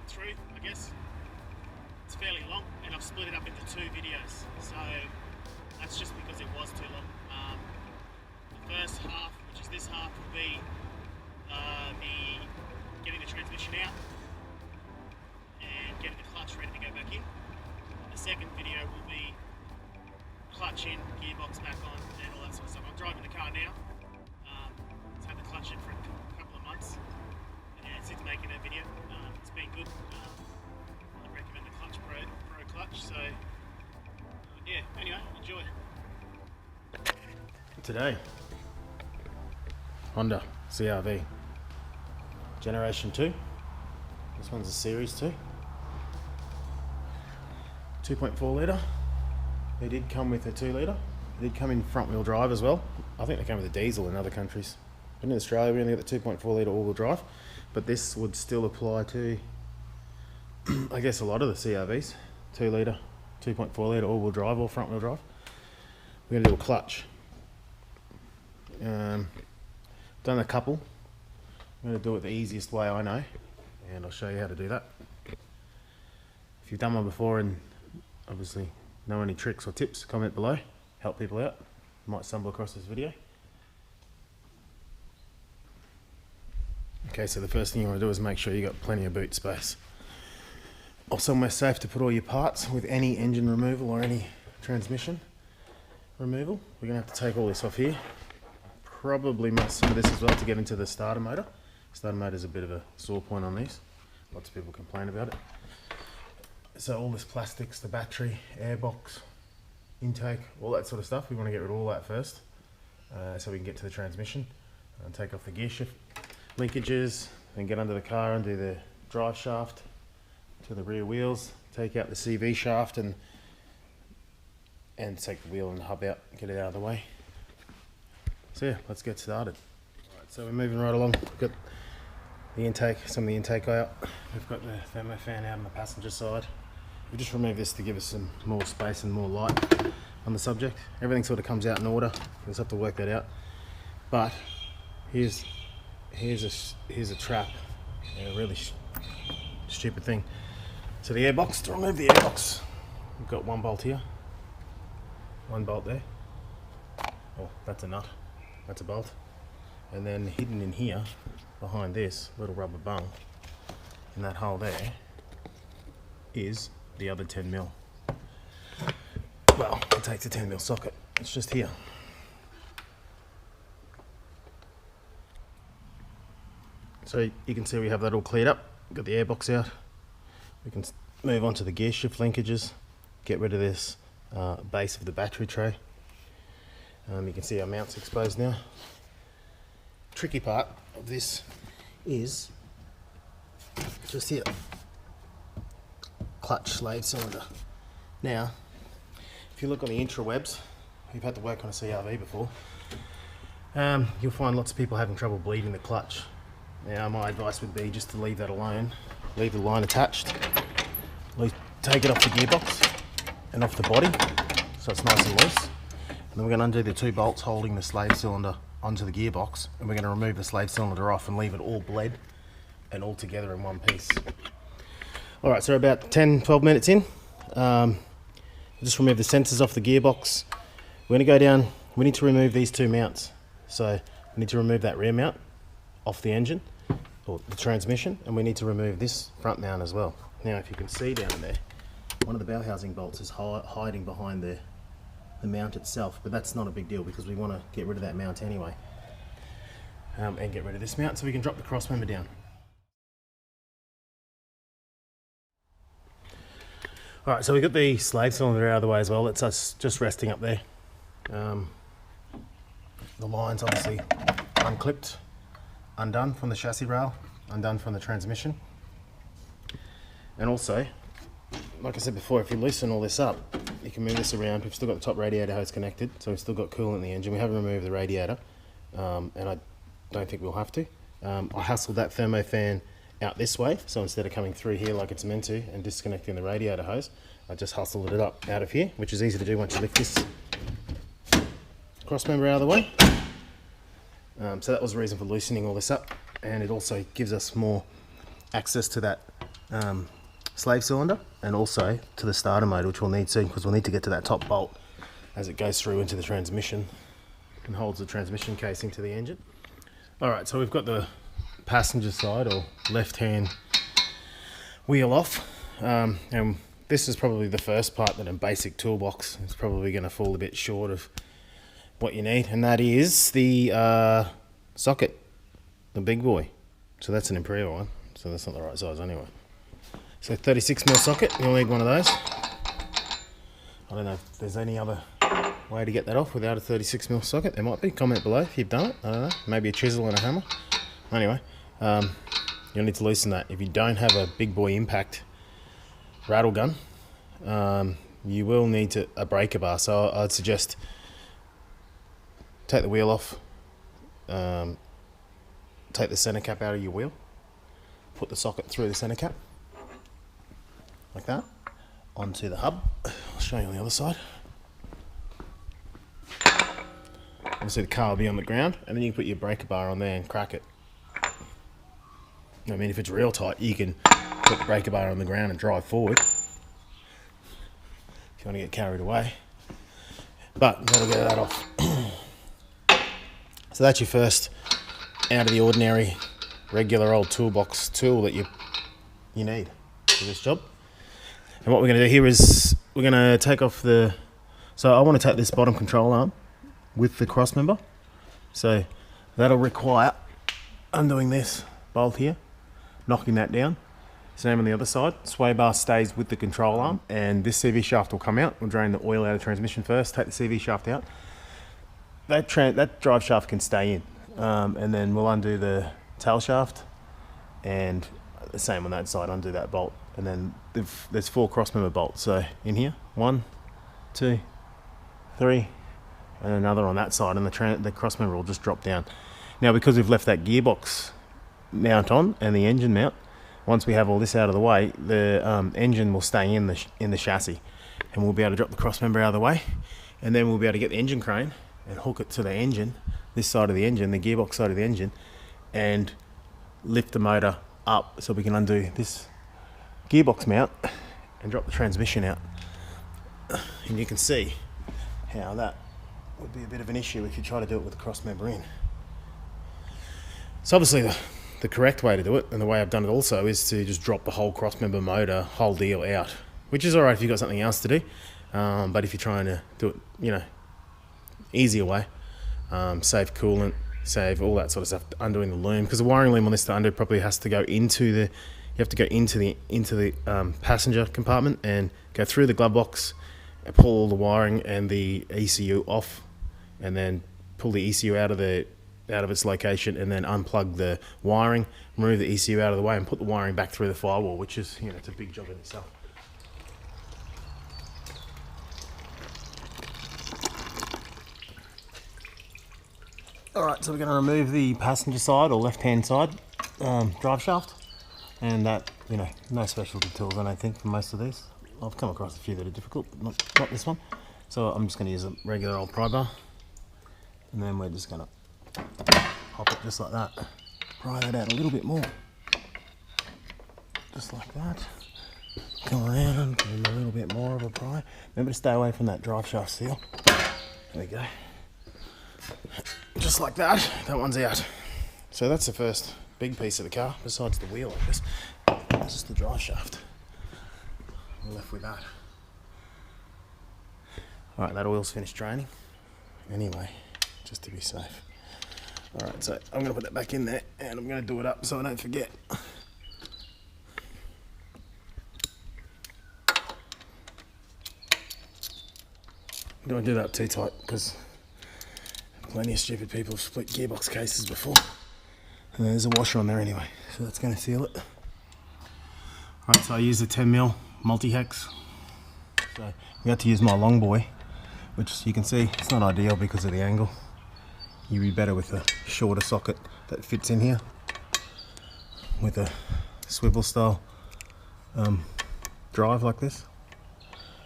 skip through, I guess. It's fairly long, and I've split it up into 2 videos, so that's just because it was too long. The first half, which is this half, will be getting the transmission out and getting the clutch ready to go back in. The second video will be clutch in, gearbox back on, and all that sort of stuff. I'm driving the car now. It's had the clutch in for a couple of months, and since making that video, it's been good. I recommend the Clutch Pro clutch, so yeah, anyway, enjoy. Today, Honda CRV Generation 2. This one's a Series 2. 2.4 litre. They did come with a 2 litre. They did come in front wheel drive as well. I think they come with a diesel in other countries. But in Australia we only get the 2.4 litre all wheel drive. But this would still apply to, I guess, a lot of the CRVs. 2 litre, 2.4 litre all wheel drive or front wheel drive. We're going to do a clutch. Done a couple. I'm going to do it the easiest way I know, and I'll show you how to do that. If you've done one before and obviously know any tricks or tips, comment below. Help people out. You might stumble across this video. Okay, so the first thing you want to do is make sure you got plenty of boot space, or somewhere safe to put all your parts with any engine removal or any transmission removal. We're going to have to take all this off here. Probably must some of this as well to get into the starter motor. Starter motor is a bit of a sore point on these. Lots of people complain about it. So all this plastics, the battery, airbox, intake, all that sort of stuff, we want to get rid of all that first, so we can get to the transmission and take off the gear shift linkages, then get under the car and do the drive shaft to the rear wheels, take out the CV shaft and take the wheel and the hub out, get it out of the way. So yeah, let's get started. Alright, so we're moving right along. We've got the intake, some of the intake out. We've got the thermo fan out on the passenger side. We just removed this to give us some more space and more light on the subject. Everything sort of comes out in order. We just have to work that out. But here's a trap, a really stupid thing. So the airbox, to remove the airbox, we've got one bolt here, one bolt there. Oh, that's a nut. That's a bolt. And then hidden in here, behind this little rubber bung, in that hole there, is the other 10mm. Well, it takes a 10mm socket. It's just here. So you can see we have that all cleared up. Got the airbox out. We can move on to the gear shift linkages. Get rid of this base of the battery tray. You can see our mount's exposed now. Tricky part of this is just here. Clutch slave cylinder. Now, if you look on the intrawebs, you've had to work on a CRV before, you'll find lots of people having trouble bleeding the clutch. Now, my advice would be just to leave that alone. Leave the line attached. Take it off the gearbox and off the body, so it's nice and loose. And then we're going to undo the 2 bolts holding the slave cylinder onto the gearbox, and we're going to remove the slave cylinder off and leave it all bled and all together in one piece. Alright, so about 10-12 minutes in, just remove the sensors off the gearbox. We're going to go down, we need to remove these 2 mounts. So we need to remove that rear mount off the engine, or the transmission, and we need to remove this front mount as well. Now if you can see down there, one of the bell housing bolts is hiding behind the mount itself, but that's not a big deal because we want to get rid of that mount anyway, and get rid of this mount so we can drop the cross member down. Alright, so we've got the slave cylinder out of the way as well. It's us just resting up there. The line's obviously unclipped, undone from the chassis rail, undone from the transmission. And also, like I said before, if you loosen all this up, you can move this around. We've still got the top radiator hose connected, so we've still got coolant in the engine. We haven't removed the radiator, and I don't think we'll have to. I hustled that thermo fan out this way, so instead of coming through here like it's meant to and disconnecting the radiator hose, I just hustled it up out of here, which is easy to do once you lift this cross member out of the way. So that was the reason for loosening all this up, and it also gives us more access to that slave cylinder, and also to the starter mode, which we'll need soon because we'll need to get to that top bolt as it goes through into the transmission and holds the transmission casing to the engine. Alright, so we've got the passenger side or left hand wheel off, and this is probably the first part that in basic toolbox is probably going to fall a bit short of what you need, and that is the socket, the big boy. So that's an Imperial one, so that's not the right size anyway. So 36mm socket, you'll need one of those. I don't know if there's any other way to get that off without a 36mm socket. There might be. Comment below if you've done it. I don't know. Maybe a chisel and a hammer. Anyway, you'll need to loosen that. If you don't have a big boy impact rattle gun, you will need a breaker bar. So I'd suggest take the wheel off, take the center cap out of your wheel, put the socket through the center cap, like that, onto the hub. I'll show you on the other side. Obviously the car will be on the ground, and then you can put your breaker bar on there and crack it. I mean, if it's real tight, you can put the breaker bar on the ground and drive forward if you want to get carried away. But you've got to get that off. So that's your first out of the ordinary, regular old toolbox tool that you need for this job. And what we're going to do here is we're going to take off the... So I want to take this bottom control arm with the cross member. So that'll require undoing this bolt here, knocking that down. Same on the other side. Sway bar stays with the control arm, and this CV shaft will come out. We'll drain the oil out of the transmission first, take the CV shaft out. That drive shaft can stay in, and then we'll undo the tail shaft, and the same on that side, undo that bolt. And then there's 4 cross member bolts. So in here, 1, 2, 3, and another on that side, and the cross member will just drop down. Now, because we've left that gearbox mount on and the engine mount, once we have all this out of the way, the engine will stay in the chassis, and we'll be able to drop the cross member out of the way, and then we'll be able to get the engine crane and hook it to the engine, this side of the engine, the gearbox side of the engine, and lift the motor up so we can undo this gearbox mount and drop the transmission out. And you can see how that would be a bit of an issue if you try to do it with the cross member in. So obviously the correct way to do it, and the way I've done it also, is to just drop the whole cross member motor, whole deal out, which is alright if you've got something else to do, but if you're trying to do it, easier way, save coolant, save all that sort of stuff, undoing the loom, because the wiring loom on this to undo properly has to go into the, you have to go into the passenger compartment and go through the glove box and pull all the wiring and the ECU off, and then pull the ECU out of its location, and then unplug the wiring, remove the ECU out of the way, and put the wiring back through the firewall, which is, it's a big job in itself. Alright, so we're going to remove the passenger side or left-hand side drive shaft, and that, no specialty tools, I don't think, for most of these. I've come across a few that are difficult, but not this one. So I'm just going to use a regular old pry bar, and then we're just going to pop it just like that. Pry that out a little bit more, just like that. Come around, give them a little bit more of a pry. Remember to stay away from that drive shaft seal. There we go. Just like that, that one's out. So that's the first big piece of the car, besides the wheel, I guess. It's just the drive shaft. We're left with that. Alright, that oil's finished draining. Anyway, just to be safe. Alright, so I'm going to put that back in there, and I'm going to do it up so I don't forget. Don't do that up too tight, because plenty of stupid people have split gearbox cases before. And there's a washer on there anyway, so that's going to seal it. Alright, so I used a 10mm multi-hex. So we had to use my long boy, which you can see it's not ideal because of the angle. You'd be better with a shorter socket that fits in here with a swivel style drive like this,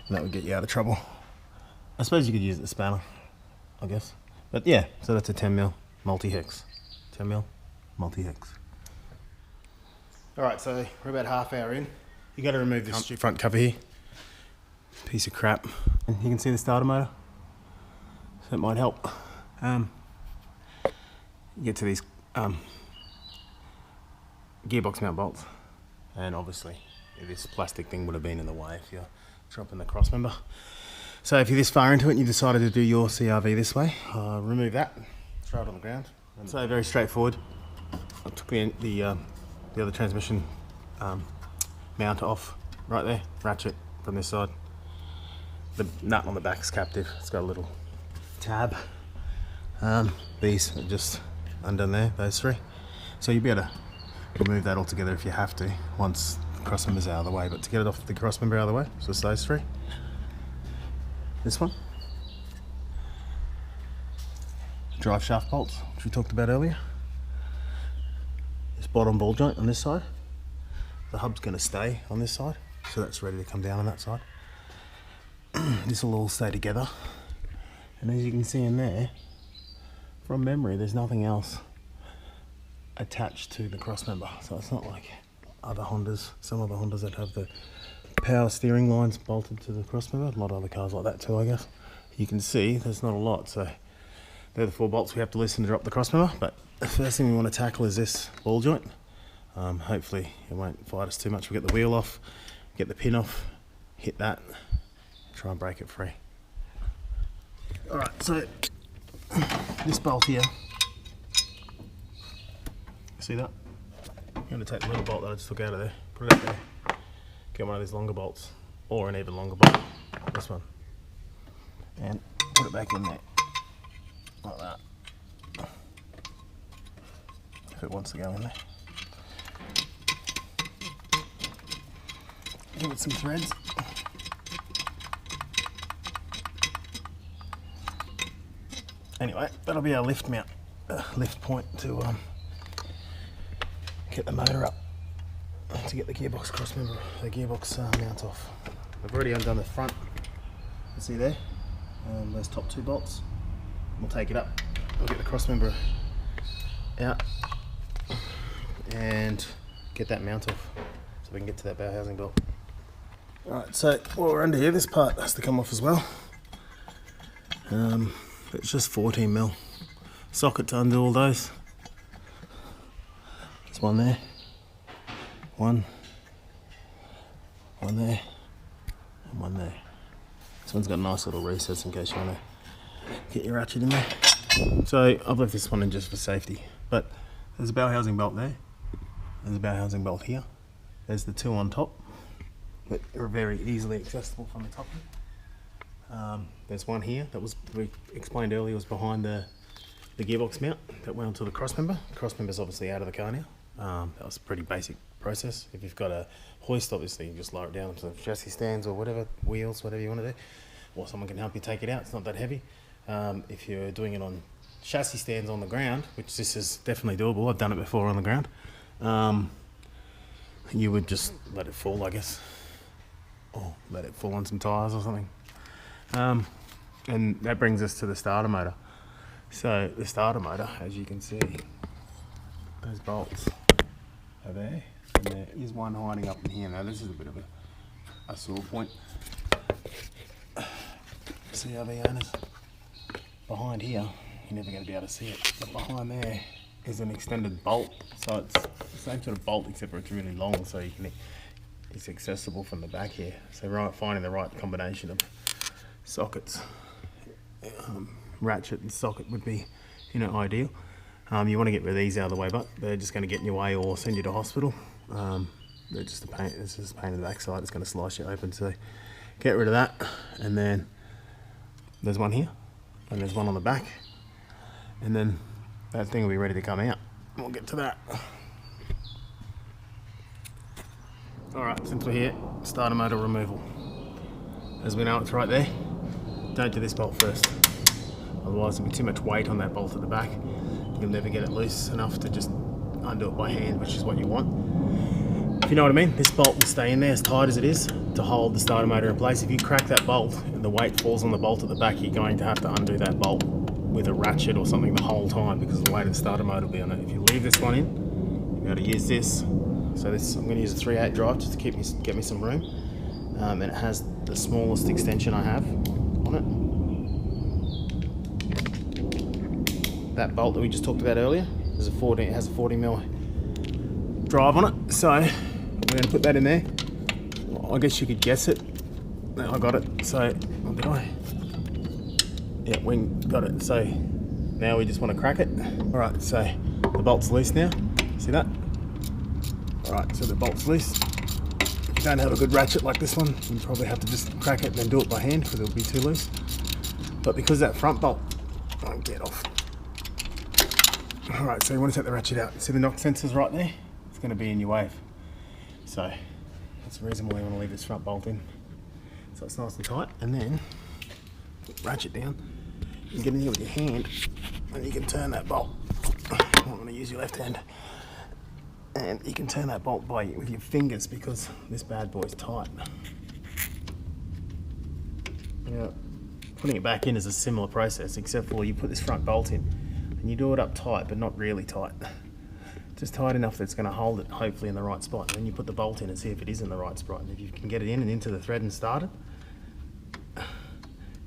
and that would get you out of trouble. I suppose you could use the spanner, I guess. But yeah, so that's a 10mm multi-hex. 10mm multi-hex. Alright, so we're about half hour in. You got to remove this front cover here. Piece of crap. And you can see the starter motor. So that might help. Get to these gearbox mount bolts, and obviously this plastic thing would have been in the way if you're dropping the crossmember. So if you're this far into it and you decided to do your CRV this way, remove that, throw it on the ground. So very straightforward. I took the other transmission mount off right there, ratchet from this side. The nut on the back is captive, it's got a little tab. These are just undone there, those three. So you'll be able to remove that altogether if you have to, once the crossmember's out of the way. But to get it off the crossmember out of the way, it's just those three. This one. Drive shaft bolts, which we talked about earlier. This bottom ball joint on this side. The hub's going to stay on this side, so that's ready to come down on that side. This will all stay together. And as you can see in there, from memory, there's nothing else attached to the crossmember. So it's not like other Hondas, some other Hondas that have the power steering lines bolted to the crossmember. A lot of other cars like that too, I guess. You can see there's not a lot. So they're the 4 bolts we have to loosen to drop the crossmember. But the first thing we want to tackle is this ball joint. Hopefully it won't fight us too much. We'll get the wheel off, get the pin off, hit that, try and break it free. Alright, so this bolt here, see that? I'm going to take the little bolt that I just took out of there, put it up there, get one of these longer bolts, or an even longer bolt, this one, and put it back in there, like that, if it wants to go in there. Give it some threads. Anyway, that'll be our lift mount, lift point to get the motor up, to get the gearbox crossmember, the gearbox mount off. I've already undone the front. You see there, those top 2 bolts. We'll take it up. We'll get the crossmember out and get that mount off, so we can get to that bow housing belt. All right, so while we're under here, this part has to come off as well. It's just 14mm socket to undo all those. There's one there, one there, and one there. This one's got nice little recess in case you want to get your ratchet in there. So I've left this one in just for safety. But there's a bow housing belt there. There's a bow housing belt here. There's the 2 on top, but they're very easily accessible from the top. There's one here that was, we explained earlier, was behind the gearbox mount that went onto the crossmember. The crossmember's obviously out of the car now. That was a pretty basic process. If you've got a hoist, obviously you just lower it down to chassis stands or whatever, wheels, whatever you want to do, or someone can help you take it out. It's not that heavy. If you're doing it on chassis stands on the ground, which this is definitely doable, I've done it before on the ground, you would just let it fall, I guess, or let it fall on some tyres or something. And that brings us to the starter motor. So the starter motor, as you can see, those bolts are there, and there is one hiding up in here. Now this is a bit of a sore point. CRV owners, behind here, you're never going to be able to see it, but behind there is an extended bolt. So it's the same sort of bolt, except for it's really long, so you can, it's accessible from the back here. So finding the right combination of sockets, ratchet and socket would be, ideal. You want to get rid of these out of the way, but they're just going to get in your way or send you to hospital. They're just a pain. It's just a pain in the backside. It's going to slice you open. So get rid of that, and then there's one here, and there's one on the back, and then that thing will be ready to come out. We'll get to that. All right, since we're here, starter motor removal. As we know, it's right there. Don't do this bolt first, otherwise there'll be too much weight on that bolt at the back. You'll never get it loose enough to just undo it by hand, which is what you want. If you know what I mean, this bolt will stay in there as tight as it is to hold the starter motor in place. If you crack that bolt and the weight falls on the bolt at the back, you're going to have to undo that bolt with a ratchet or something the whole time, because the weight of the starter motor will be on it. If you leave this one in, you'll be able to use this So this, I'm going to use a 3/8 drive just to get me some room. And it has the smallest extension I have on it. That bolt that we just talked about earlier, it has a 40mm drive on it. So we're going to put that in there. I guess you could guess it. I got it. So, oh, did I? Yeah, we got it. So now we just want to crack it. All right, so the bolt's loose now. See that? All right, so the bolt's loose. If you don't have a good ratchet like this one, you probably have to just crack it and then do it by hand because it'll be too loose. But because that front bolt won't get off. All right, so you want to take the ratchet out. See the knock sensors right there? It's going to be in your wave. So that's the reason why you want to leave this front bolt in. So it's nice and tight. And then put the ratchet down. You can get in here with your hand and you can turn that bolt. I'm going to use your left hand. And you can turn that bolt with your fingers because this bad boy's tight. Now, putting it back in is a similar process, except for you put this front bolt in and you do it up tight, but not really tight. Just tight enough that it's going to hold it hopefully in the right spot. And then you put the bolt in and see if it is in the right spot. And if you can get it in and into the thread and start it,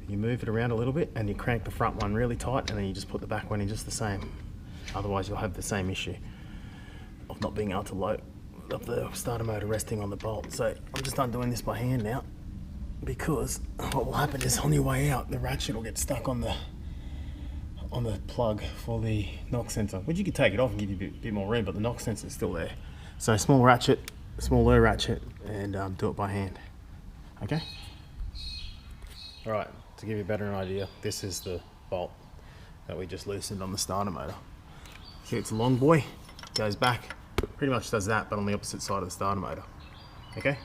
you move it around a little bit and you crank the front one really tight and then you just put the back one in just the same. Otherwise you'll have the same issue of not being able to load up the starter motor resting on the bolt. So I'm just undoing this by hand now because what will happen is on your way out the ratchet will get stuck on the plug for the knock sensor, which you could take it off and give you a bit more room, but the knock sensor is still there. So small ratchet, smaller ratchet, and do it by hand. Okay? Alright, to give you a better idea, this is the bolt that we just loosened on the starter motor. See, it's a long boy, goes back, pretty much does that, but on the opposite side of the starter motor. Okay?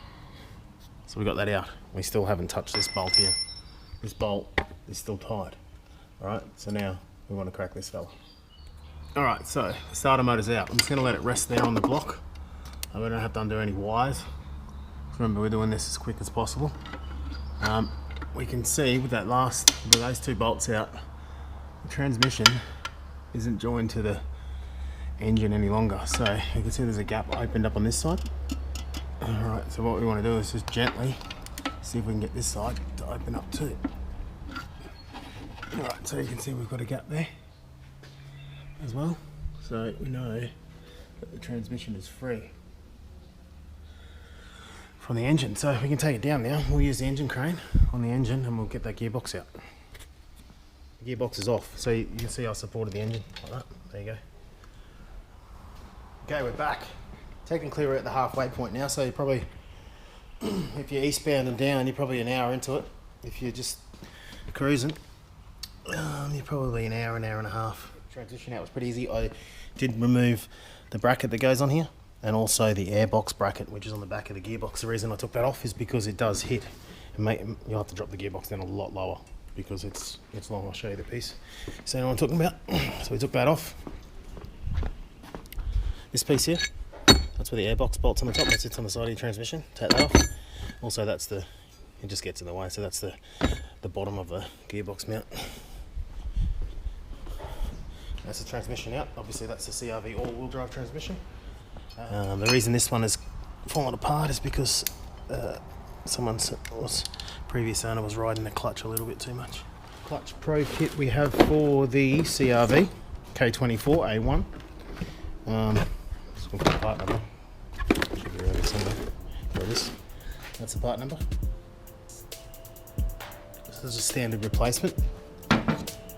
So we got that out. We still haven't touched this bolt here. This bolt is still tight. Alright, so now we want to crack this fella. Alright, so the starter motor's out. I'm just going to let it rest there on the block. We don't have to undo any wires. Remember, we're doing this as quick as possible. We can see with those two bolts out, the transmission isn't joined to the engine any longer. So you can see there's a gap opened up on this side. Alright, so what we want to do is just gently see if we can get this side to open up too. Alright, so you can see we've got a gap there as well. So we know that the transmission is free from the engine. So we can take it down now. We'll use the engine crane on the engine and we'll get that gearbox out. The gearbox is off, so you can see I supported the engine like that. There you go. Okay, we're back. Technically we're at the halfway point now, so you're probably, if you're eastbound and down, you're probably an hour into it. If you're just cruising, you're probably an hour and a half. Transition out was pretty easy. I did remove the bracket that goes on here and also the airbox bracket, which is on the back of the gearbox. The reason I took that off is because it does hit and you'll have to drop the gearbox down a lot lower because it's long. I'll show you the piece. So you know what I'm talking about? So we took that off. This piece here, that's where the airbox bolt's on the top. That sits on the side of your transmission. Take that off. Also, it just gets in the way. So that's the bottom of the gearbox mount. That's the transmission out. Obviously, that's the CRV all-wheel drive transmission. The reason this one has fallen apart is because previous owner was riding the clutch a little bit too much. Clutch Pro kit we have for the CRV K24A1. Just look at the part number. Should be around here somewhere. There it is. That's the part number. This is a standard replacement.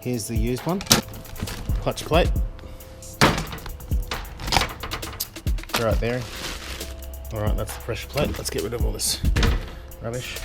Here's the used one. Clutch plate. Right there. Alright, that's the fresh plate. Let's get rid of all this rubbish.